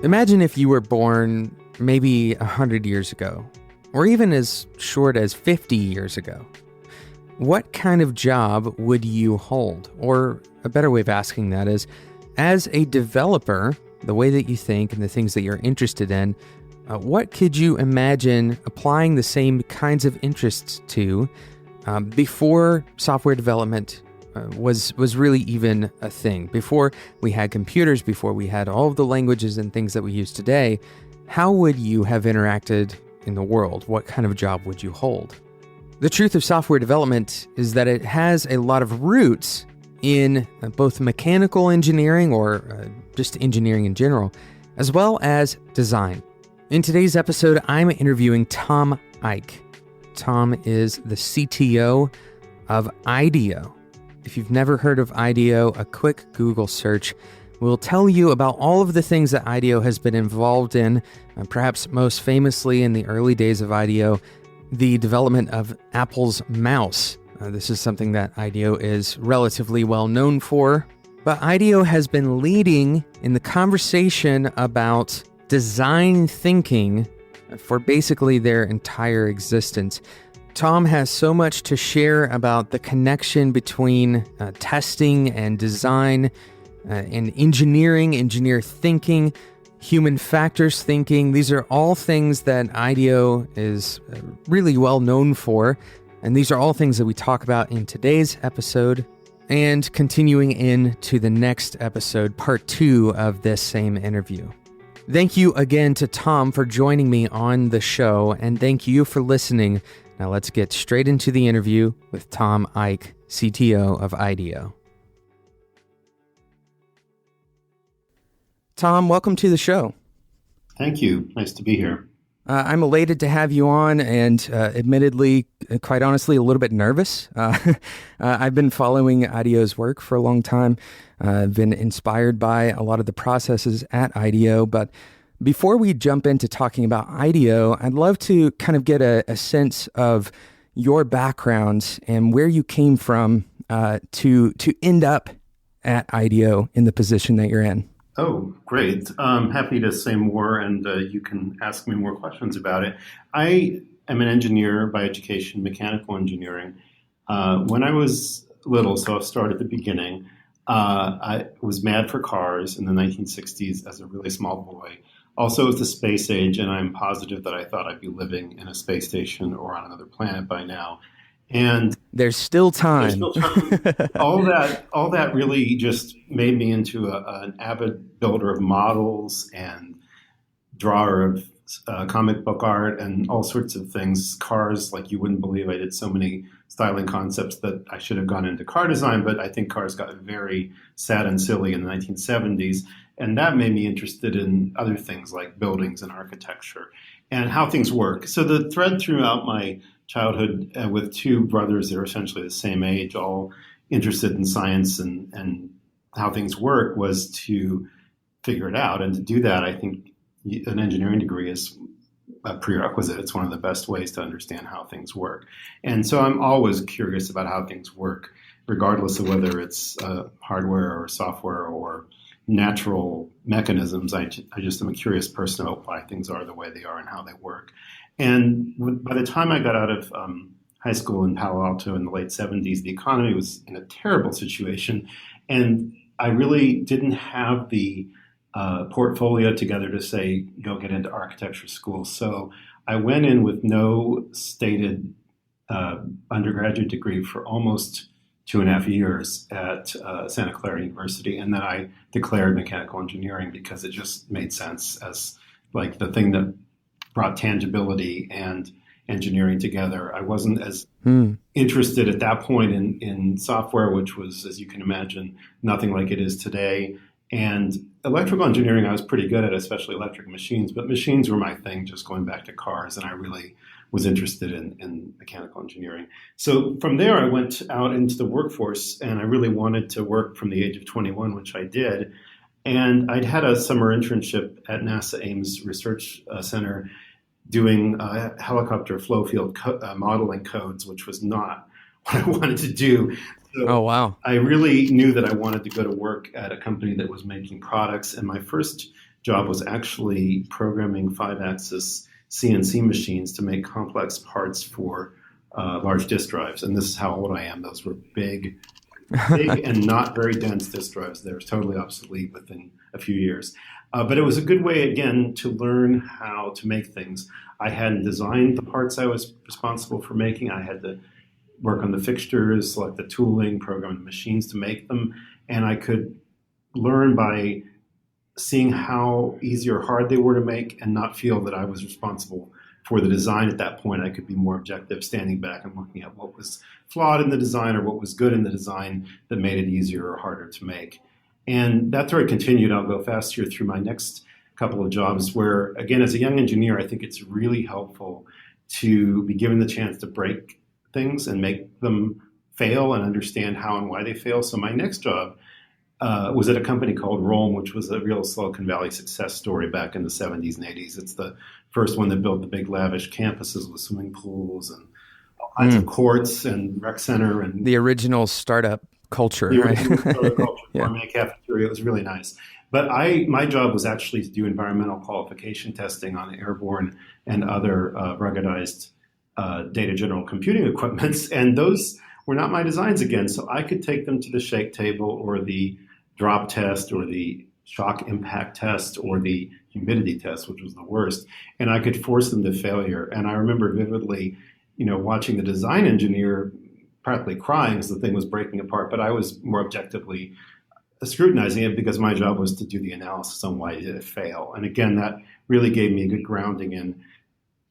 Imagine if you were born maybe 100 years ago, or even as short as 50 years ago. What kind of job would you hold? Or a better way of asking that is, as a developer, the way that you think and the things that you're interested in, what could you imagine applying the same kinds of interests to before software development was really even a thing? Before we had computers, before we had all of the languages and things that we use today, how would you have interacted in the world? What kind of job would you hold? The truth of software development is that it has a lot of roots in both mechanical engineering or just engineering in general, as well as design. In today's episode, I'm interviewing Tom Eich. Tom is the CTO of IDEO. If you've never heard of IDEO, a quick Google search will tell you about all of the things that IDEO has been involved in, perhaps most famously in the early days of IDEO, the development of Apple's mouse. This is something that IDEO is relatively well known for, but IDEO has been leading in the conversation about design thinking for basically their entire existence. Tom has so much to share about the connection between testing and design and engineer thinking, human factors thinking. These are all things that IDEO is really well known for, and these are all things that we talk about in today's episode and continuing into the next episode, part 2 of this same interview. Thank you again to Tom for joining me on the show, and thank you for listening. Now let's get straight into the interview with Tom Eich, CTO of IDEO. Tom, welcome to the show. Thank you. Nice to be here. I'm elated to have you on, and admittedly, quite honestly, a little bit nervous. I've been following IDEO's work for a long time. I've been inspired by a lot of the processes at IDEO, but before we jump into talking about IDEO, I'd love to kind of get a sense of your background and where you came from to end up at IDEO in the position that you're in. Oh, great. I'm happy to say more, and you can ask me more questions about it. I am an engineer by education, mechanical engineering. When I was little, so I'll start at the beginning, I was mad for cars in the 1960s as a really small boy. Also, it was the space age, and I'm positive that I thought I'd be living in a space station or on another planet by now. And there's still time. All that really just made me into an avid builder of models and drawer of comic book art and all sorts of things. Cars, like you wouldn't believe. I did so many styling concepts that I should have gone into car design, but I think cars got very sad and silly in the 1970s. And that made me interested in other things like buildings and architecture and how things work. So the thread throughout my childhood with two brothers that are essentially the same age, all interested in science and how things work, was to figure it out. And to do that, I think an engineering degree is a prerequisite. It's one of the best ways to understand how things work. And so I'm always curious about how things work, regardless of whether it's hardware or software or natural mechanisms. I just am a curious person about why things are the way they are and how they work. And by the time I got out of high school in Palo Alto in the late 70s, the economy was in a terrible situation. And I really didn't have the portfolio together to say, go get into architecture school. So I went in with no stated undergraduate degree for almost 2.5 years at Santa Clara University. And then I declared mechanical engineering because it just made sense as like the thing that brought tangibility and engineering together. I wasn't as interested at that point in software, which was, as you can imagine, nothing like it is today. And electrical engineering I was pretty good at, especially electric machines, but machines were my thing, just going back to cars, and I really was interested in mechanical engineering. So from there, I went out into the workforce, and I really wanted to work from the age of 21, which I did. And I'd had a summer internship at NASA Ames Research Center doing helicopter flow field modeling codes, which was not what I wanted to do. So oh, wow. I really knew that I wanted to go to work at a company that was making products. And my first job was actually programming 5-axis CNC machines to make complex parts for large disk drives. And this is how old I am. Those were big and not very dense disk drives. They were totally obsolete within a few years. But it was a good way, again, to learn how to make things. I hadn't designed the parts I was responsible for making. I had to work on the fixtures, select the tooling, program the machines to make them. And I could learn by seeing how easy or hard they were to make and not feel that I was responsible for the design at that point. I could be more objective, standing back and looking at what was flawed in the design or what was good in the design that made it easier or harder to make. And that thread continued. I'll go fast here through my next couple of jobs where, again, as a young engineer, I think it's really helpful to be given the chance to break things and make them fail and understand how and why they fail. So my next job was at a company called Rome, which was a real Silicon Valley success story back in the 70s and 80s. It's the first one that built the big lavish campuses with swimming pools and all kinds of courts and rec center. And the original startup culture, the right? original startup culture, gourmet cafeteria. It was really nice. But my job was actually to do environmental qualification testing on airborne and other ruggedized data general computing equipments. And those were not my designs again. So I could take them to the shake table or the drop test or the shock impact test or the humidity test, which was the worst. And I could force them to failure. And I remember vividly, watching the design engineer practically crying as the thing was breaking apart. But I was more objectively scrutinizing it because my job was to do the analysis on why did it fail. And again, that really gave me a good grounding in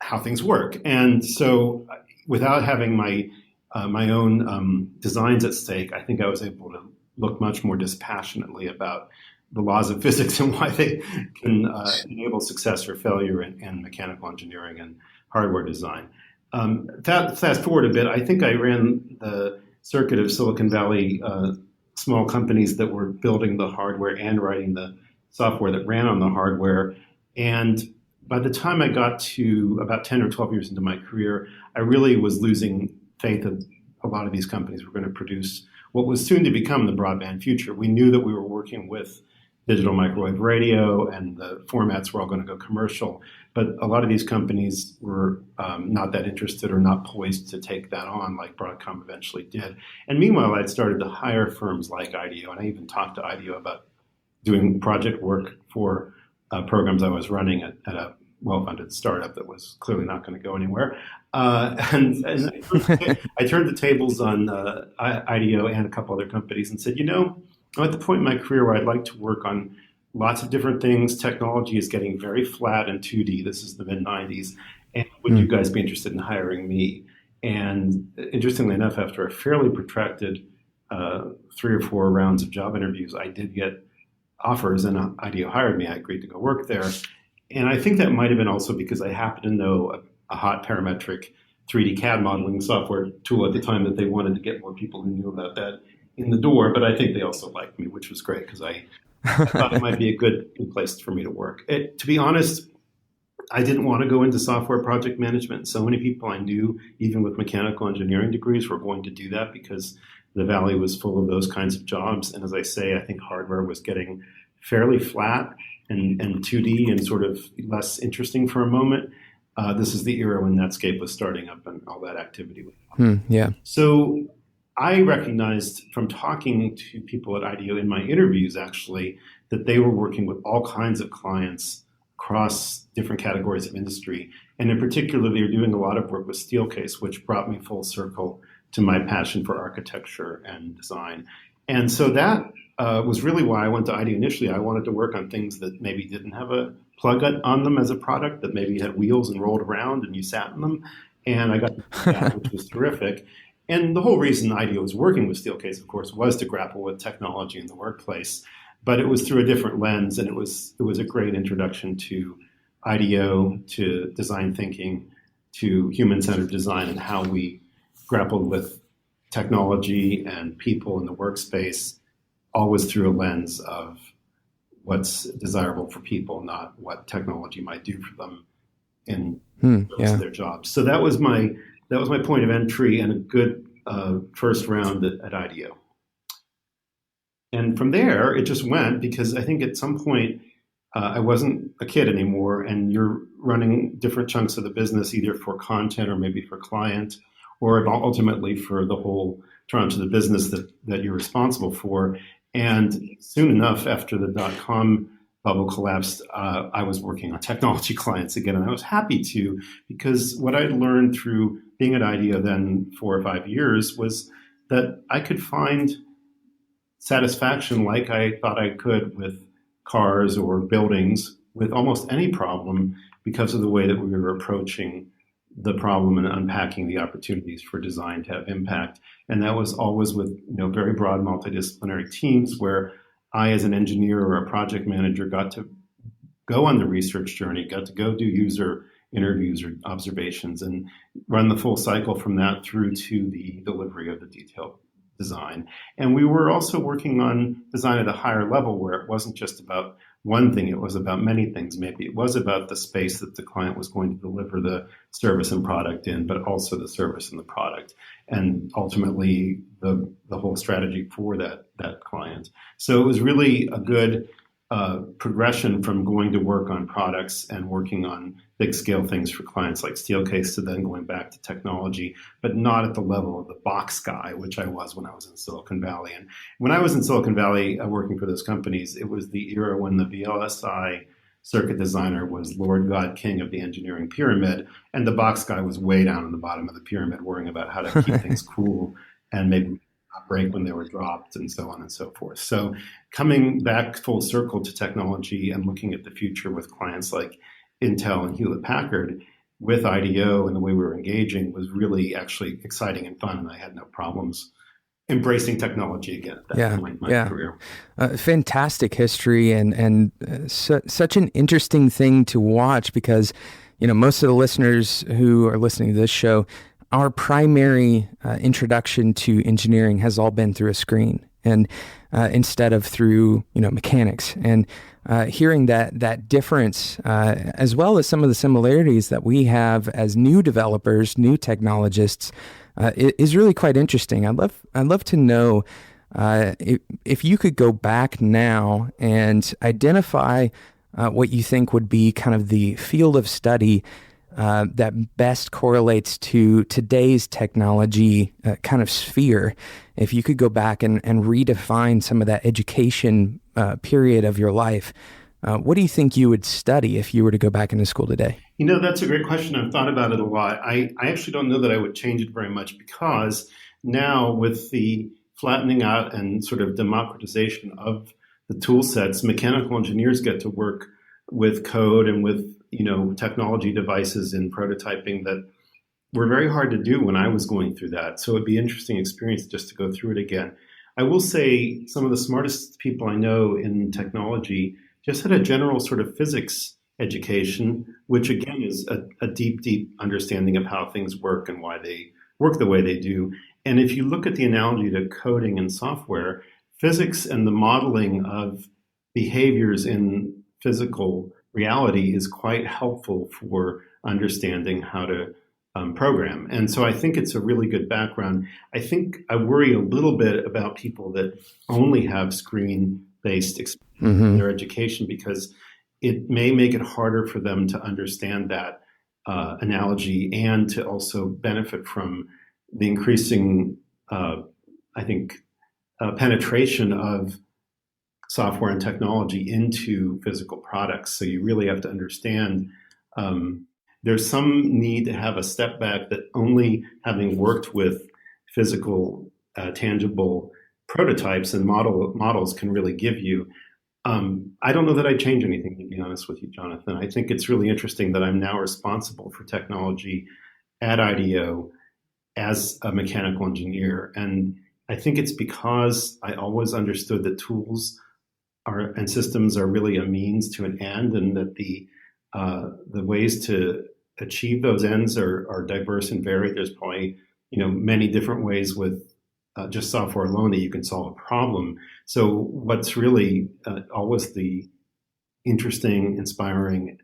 how things work. And so without having my own designs at stake, I think I was able to look much more dispassionately about the laws of physics and why they can enable success or failure in mechanical engineering and hardware design. Fast forward a bit, I think I ran the circuit of Silicon Valley small companies that were building the hardware and writing the software that ran on the hardware. And by the time I got to about 10 or 12 years into my career, I really was losing faith that a lot of these companies were going to produce what was soon to become the broadband future. We knew that we were working with digital microwave radio and the formats were all going to go commercial, but a lot of these companies were not that interested or not poised to take that on like Broadcom eventually did. And meanwhile, I'd started to hire firms like IDEO, and I even talked to IDEO about doing project work for programs I was running at a well-funded startup that was clearly not going to go anywhere. And I turned the tables on IDEO and a couple other companies and said, I'm at the point in my career where I'd like to work on lots of different things. Technology is getting very flat and 2D. This is the mid-90s. And would you guys be interested in hiring me? And interestingly enough, after a fairly protracted 3 or 4 rounds of job interviews, I did get offers, and IDEO hired me. I agreed to go work there. And I think that might have been also because I happened to know a hot parametric 3D CAD modeling software tool at the time that they wanted to get more people who knew about that in the door. But I think they also liked me, which was great because I thought it might be a good place for me to work. To be honest, I didn't want to go into software project management. So many people I knew, even with mechanical engineering degrees, were going to do that because the Valley was full of those kinds of jobs. And as I say, I think hardware was getting fairly flat and 2D and sort of less interesting for a moment. This is the era when Netscape was starting up and all that activity. So I recognized from talking to people at IDEO in my interviews, actually, that they were working with all kinds of clients across different categories of industry. And in particular, they were doing a lot of work with Steelcase, which brought me full circle to my passion for architecture and design. And so that was really why I went to IDEO initially. I wanted to work on things that maybe didn't have a plug on them as a product, that maybe had wheels and rolled around and you sat in them. And I got that, which was terrific. And the whole reason IDEO was working with Steelcase, of course, was to grapple with technology in the workplace. But it was through a different lens, and it was a great introduction to IDEO, to design thinking, to human-centered design, and how we grappled with technology and people in the workspace, always through a lens of what's desirable for people, not what technology might do for them in their jobs. So that was my point of entry and a good first round at IDEO. And from there, it just went because I think at some point I wasn't a kid anymore, and you're running different chunks of the business, either for content or maybe for client, or ultimately for the whole tranche of the business that you're responsible for. And soon enough, after the dot-com bubble collapsed, I was working on technology clients again, and I was happy to, because what I'd learned through being at IDEO then 4 or 5 years was that I could find satisfaction like I thought I could with cars or buildings with almost any problem because of the way that we were approaching the problem and unpacking the opportunities for design to have impact. And that was always with very broad multidisciplinary teams where I, as an engineer or a project manager, got to go on the research journey, got to go do user interviews or observations and run the full cycle from that through to the delivery of the detailed design. And we were also working on design at a higher level where it wasn't just about one thing, it was about many things. Maybe it was about the space that the client was going to deliver the service and product in, but also the service and the product, and ultimately the whole strategy for that client. So it was really a good progression from going to work on products and working on big scale things for clients like Steelcase to then going back to technology, but not at the level of the box guy, which I was when I was in Silicon Valley. And when I was in Silicon Valley working for those companies, it was the era when the VLSI circuit designer was Lord God King of the engineering pyramid, and the box guy was way down in the bottom of the pyramid worrying about how to keep things cool and maybe not break when they were dropped and so on and so forth. So coming back full circle to technology and looking at the future with clients like Intel and Hewlett Packard with IDEO and the way we were engaging was really actually exciting and fun. And I had no problems embracing technology again at that point in my career. Fantastic history and such an interesting thing to watch because, most of the listeners who are listening to this show, our primary introduction to engineering has all been through a screen and instead of through, mechanics. And hearing that difference, as well as some of the similarities that we have as new developers, new technologists, is really quite interesting. I'd love to know if you could go back now and identify what you think would be kind of the field of study that best correlates to today's technology kind of sphere. If you could go back and redefine some of that education period of your life, what do you think you would study if you were to go back into school today? That's a great question. I've thought about it a lot. I actually don't know that I would change it very much because now with the flattening out and sort of democratization of the tool sets, mechanical engineers get to work with code and with technology devices in prototyping that were very hard to do when I was going through that. So it'd be an interesting experience just to go through it again. I will say some of the smartest people I know in technology just had a general sort of physics education, which again is a deep, deep understanding of how things work and why they work the way they do. And if you look at the analogy to coding and software, physics and the modeling of behaviors in physical reality is quite helpful for understanding how to program. And so I think it's a really good background. I think I worry a little bit about people that only have screen-based experience in their education because it may make it harder for them to understand that analogy and to also benefit from the increasing, penetration of software and technology into physical products. So you really have to understand there's some need to have a step back that only having worked with physical, tangible prototypes and models can really give you. I don't know that I'd change anything, to be honest with you, Jonathan. I think it's really interesting that I'm now responsible for technology at IDEO as a mechanical engineer. And I think it's because I always understood that tools and systems are really a means to an end, and that the ways to achieve those ends are diverse and varied. There's probably many different ways with just software alone that you can solve a problem. So what's really always the interesting, inspiring,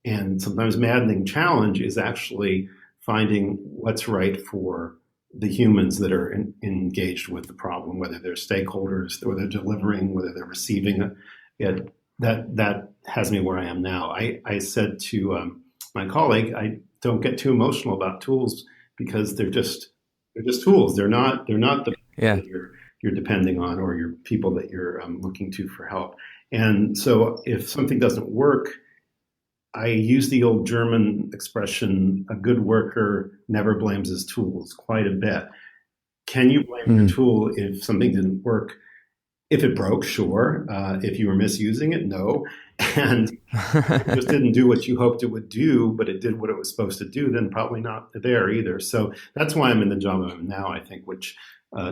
and sometimes maddening challenge is actually finding what's right for the humans that are engaged with the problem, whether they're stakeholders, whether they're delivering, whether they're receiving it, that has me where I am now. I said to my colleague, I don't get too emotional about tools because they're just tools. They're not the people Yeah. that you're depending on or your people that you're looking to for help. And so if something doesn't work, I use the old German expression, a good worker never blames his tools, quite a bit. Can you blame your Mm. tool if something didn't work? If it broke, sure. If you were misusing it, no. And if it just didn't do what you hoped it would do, but it did what it was supposed to do, then probably not there either. So that's why I'm in the job I'm in now, I think, which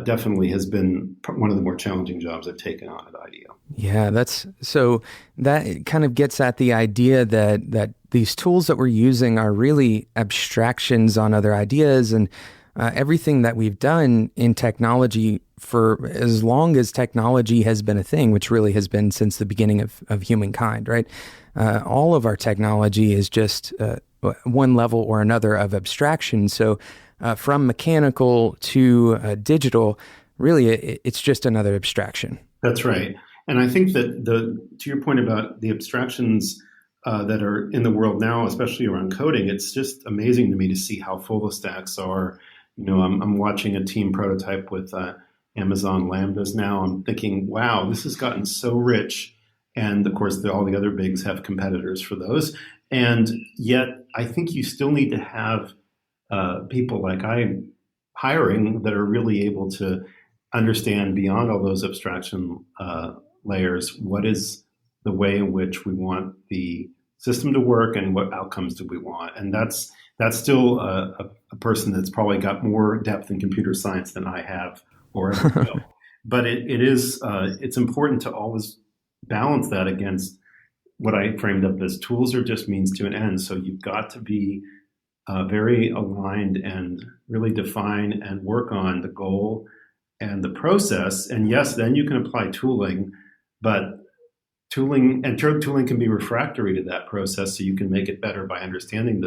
definitely has been one of the more challenging jobs I've taken on at IDEO. Yeah, that's so that kind of gets at the idea that these tools that we're using are really abstractions on other ideas, and everything that we've done in technology for as long as technology has been a thing, which really has been since the beginning of humankind, right? All of our technology is just one level or another of abstraction. So from mechanical to digital, really, it's just another abstraction. That's right. And I think that to your point about the abstractions that are in the world now, especially around coding, it's just amazing to me to see how full the stacks are. I'm watching a team prototype with Amazon Lambdas now. I'm thinking, wow, this has gotten so rich. And of course, all the other bigs have competitors for those. And yet, I think you still need to have people like I'm hiring that are really able to understand beyond all those abstraction layers what is the way in which we want the system to work and what outcomes do we want. And that's still a person that's probably got more depth in computer science than I have or ever will. But it's important to always balance that against what I framed up as tools are just means to an end. So you've got to be very aligned and really define and work on the goal and the process. And yes, then you can apply tooling, but tooling can be refractory to that process. So you can make it better by understanding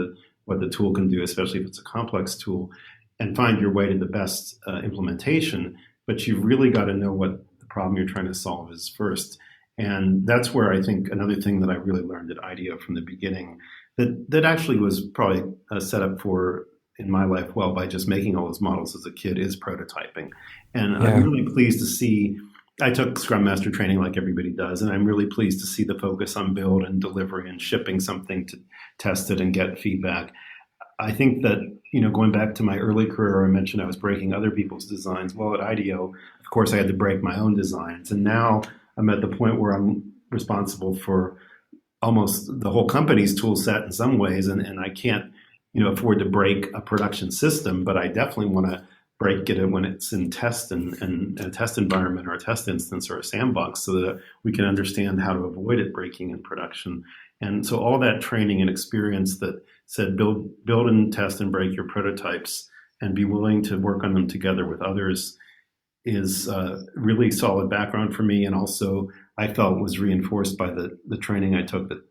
what the tool can do, especially if it's a complex tool, and find your way to the best implementation. But you've really got to know what the problem you're trying to solve is first. And that's where I think another thing that I really learned at IDEO from the beginning that actually was probably set up for in my life well by just making all those models as a kid is prototyping. And I'm Yeah. really pleased to see I took Scrum Master training like everybody does, and I'm really pleased to see the focus on build and delivery and shipping something to test it and get feedback. I think that, going back to my early career, I mentioned I was breaking other people's designs. Well, at IDEO, of course, I had to break my own designs. And now I'm at the point where I'm responsible for almost the whole company's tool set in some ways. And I can't, afford to break a production system, but I definitely want to break it when it's in test and a test environment or a test instance or a sandbox so that we can understand how to avoid it breaking in production. And so all that training and experience that said build and test and break your prototypes and be willing to work on them together with others is really solid background for me. And also I felt was reinforced by the training I took that,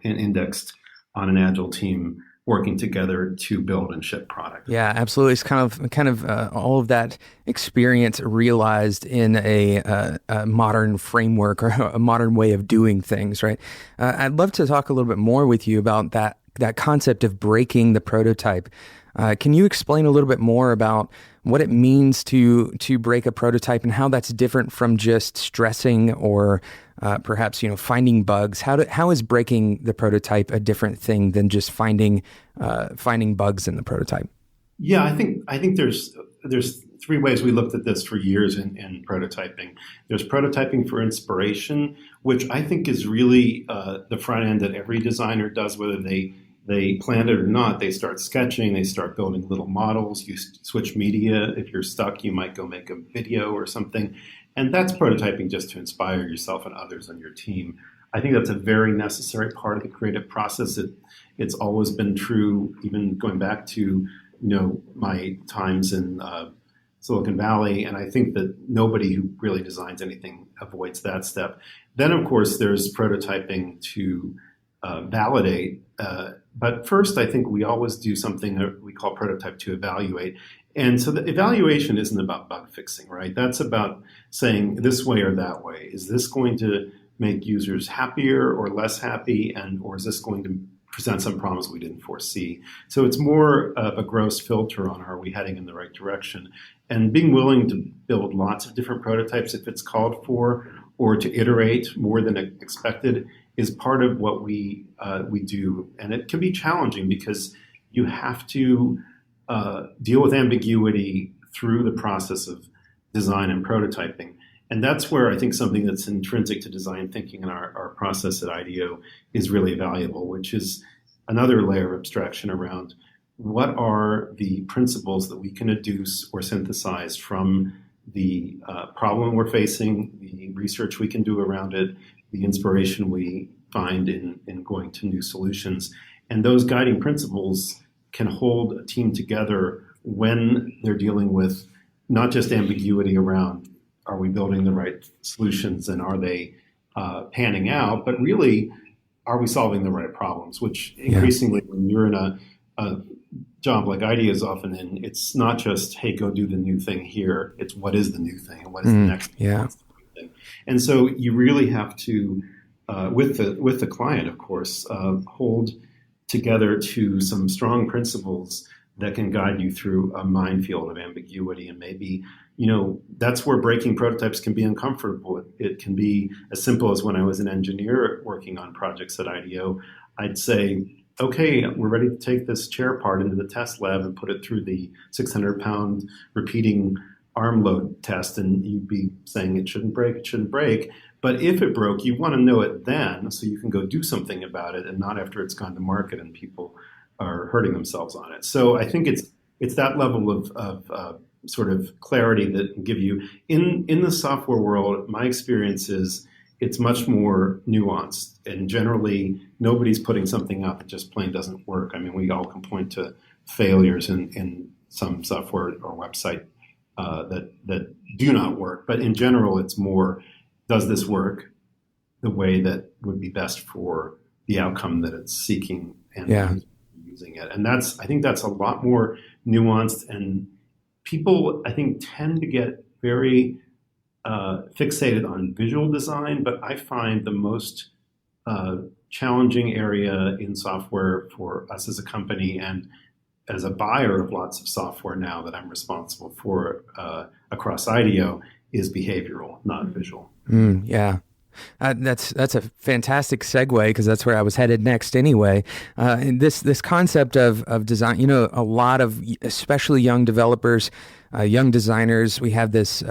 indexed on an agile team working together to build and ship product. Yeah, absolutely. It's kind of all of that experience realized in a modern framework or a modern way of doing things, right? I'd love to talk a little bit more with you about that concept of breaking the prototype. Can you explain a little bit more about what it means to break a prototype and how that's different from just stressing or perhaps finding bugs? How is breaking the prototype a different thing than just finding bugs in the prototype? Yeah, I think there's three ways we looked at this for years in prototyping. There's prototyping for inspiration, which I think is really the front end that every designer does, whether they plan it or not. They start sketching, they start building little models, you switch media. If you're stuck, you might go make a video or something. And that's prototyping just to inspire yourself and others on your team. I think that's a very necessary part of the creative process. It's always been true, even going back to my times in Silicon Valley, and I think that nobody who really designs anything avoids that step. Then, of course, there's prototyping to validate. But first, I think we always do something that we call prototype to evaluate. And so the evaluation isn't about bug fixing, right? That's about saying this way or that way. Is this going to make users happier or less happy, and or is this going to present some problems we didn't foresee? So it's more of a gross filter on, are we heading in the right direction? And being willing to build lots of different prototypes if it's called for, or to iterate more than expected, is part of what we do. And it can be challenging because you have to deal with ambiguity through the process of design and prototyping. And that's where I think something that's intrinsic to design thinking in our process at IDEO is really valuable, which is another layer of abstraction around what are the principles that we can deduce or synthesize from the problem we're facing, the research we can do around it, the inspiration we find in going to new solutions. And those guiding principles can hold a team together when they're dealing with not just ambiguity around, are we building the right solutions and are they panning out, but really, are we solving the right problems? Which increasingly, when you're in a job like IDEO is often in, it's not just, hey, go do the new thing here. It's what is the new thing and what is the next thing? What's the new thing? And so you really have to, with the client, of course, hold together to some strong principles that can guide you through a minefield of ambiguity. And maybe, that's where breaking prototypes can be uncomfortable. It can be as simple as when I was an engineer working on projects at IDEO, I'd say, okay, we're ready to take this chair part into the test lab and put it through the 600-pound repeating arm load test. And you'd be saying it shouldn't break. But if it broke, you want to know it then so you can go do something about it and not after it's gone to market and people are hurting themselves on it. So I think it's that level of sort of clarity that can give you in the software world. My experience is it's much more nuanced, and generally nobody's putting something out that just plain doesn't work. I mean, we all can point to failures in some software or website that do not work, but in general, it's more, does this work the way that would be best for the outcome that it's seeking and using it? And I think that's a lot more nuanced, and people, I think, tend to get very fixated on visual design, but I find the most challenging area in software for us as a company and as a buyer of lots of software now that I'm responsible for across IDEO is behavioral, not visual. That's a fantastic segue because that's where I was headed next anyway. And this concept of design, a lot of especially young developers, young designers, we have this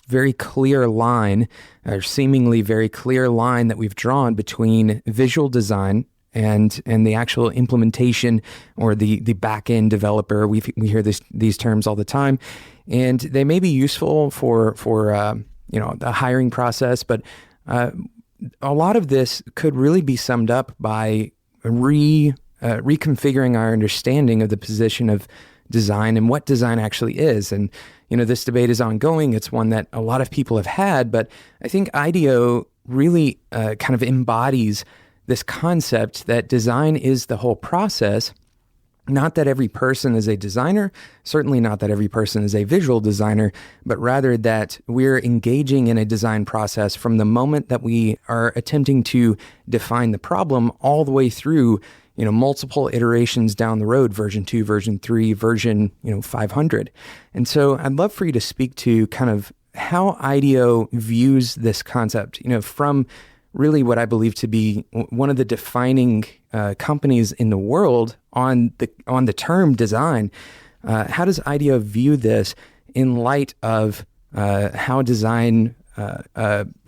very clear line, or seemingly very clear line that we've drawn between visual design and the actual implementation or the back end developer. We hear these terms all the time, and they may be useful for the hiring process, but a lot of this could really be summed up by reconfiguring our understanding of the position of design and what design actually is. And, this debate is ongoing. It's one that a lot of people have had, but I think IDEO really kind of embodies this concept that design is the whole process. Not that every person is a designer, certainly not that every person is a visual designer, but rather that we're engaging in a design process from the moment that we are attempting to define the problem all the way through, multiple iterations down the road, version 2, version 3, version, 500. And so I'd love for you to speak to kind of how IDEO views this concept, from really what I believe to be one of the defining companies in the world on the term design. How does IDEO view this in light of how design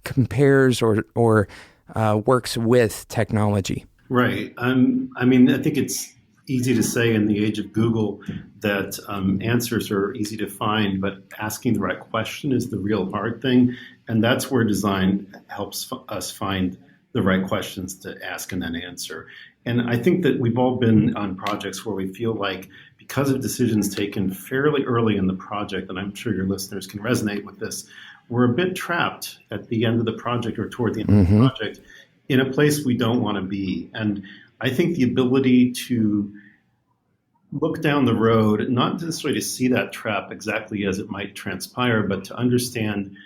compares or works with technology? Right. I think it's easy to say in the age of Google that answers are easy to find, but asking the right question is the real hard thing. And that's where design helps us find the right questions to ask and then answer. And I think that we've all been on projects where we feel like because of decisions taken fairly early in the project, and I'm sure your listeners can resonate with this, we're a bit trapped at the end of the project or toward the end of the project in a place we don't want to be. And I think the ability to look down the road, not necessarily to see that trap exactly as it might transpire, but to understand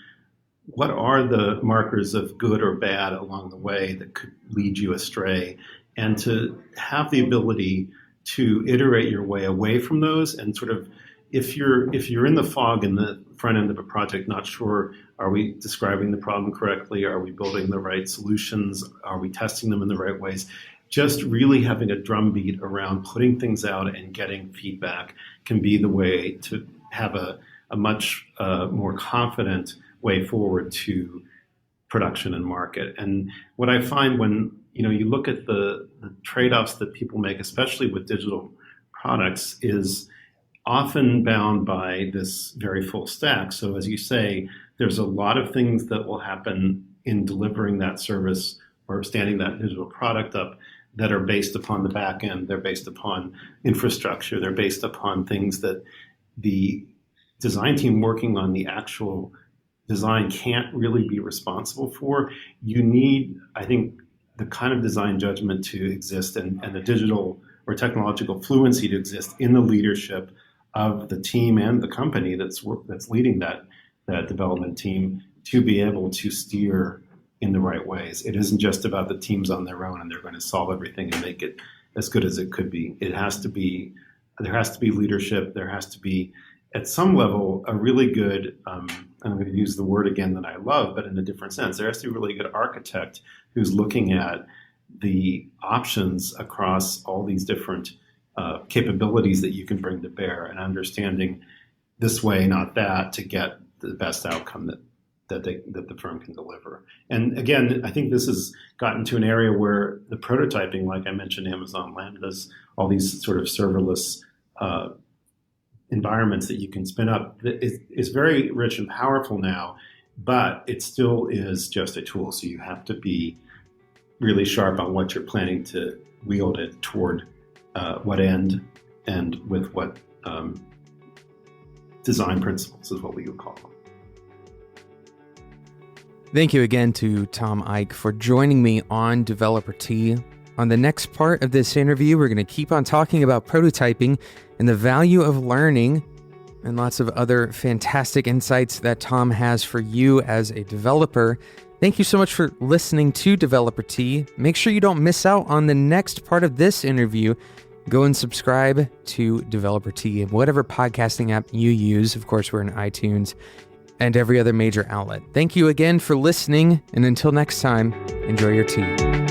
what are the markers of good or bad along the way that could lead you astray, and to have the ability to iterate your way away from those. And sort of, if you're in the fog in the front end of a project, not sure, are we describing the problem correctly? Are we building the right solutions? Are we testing them in the right ways? Just really having a drumbeat around putting things out and getting feedback can be the way to have a much more confident way forward to production and market. And what I find when you look at the trade-offs that people make, especially with digital products, is often bound by this very full stack. So as you say, there's a lot of things that will happen in delivering that service or standing that digital product up that are based upon the back end. They're based upon infrastructure. They're based upon things that the design team working on the actual design can't really be responsible for. You need, I think, the kind of design judgment to exist and the digital or technological fluency to exist in the leadership of the team and the company that's leading that development team to be able to steer in the right ways. It isn't just about the teams on their own and they're going to solve everything and make it as good as it could be. There has to be leadership. There has to be, at some level, a really good, and I'm going to use the word again that I love, but in a different sense, there has to be a really good architect who's looking at the options across all these different capabilities that you can bring to bear and understanding this way, not that, to get the best outcome that the firm can deliver. And again, I think this has gotten to an area where the prototyping, like I mentioned, Amazon Lambdas, all these sort of serverless environments that you can spin up, is very rich and powerful now, but it still is just a tool. So you have to be really sharp on what you're planning to wield it toward, what end and with what design principles is what we would call them. Thank you again to Tom Eich for joining me on Developer Tea. On the next part of this interview, we're going to keep on talking about prototyping and the value of learning and lots of other fantastic insights that Tom has for you as a developer. Thank you so much for listening to Developer Tea. Make sure you don't miss out on the next part of this interview. Go and subscribe to Developer Tea in whatever podcasting app you use. Of course, we're in iTunes and every other major outlet. Thank you again for listening, and until next time, enjoy your tea.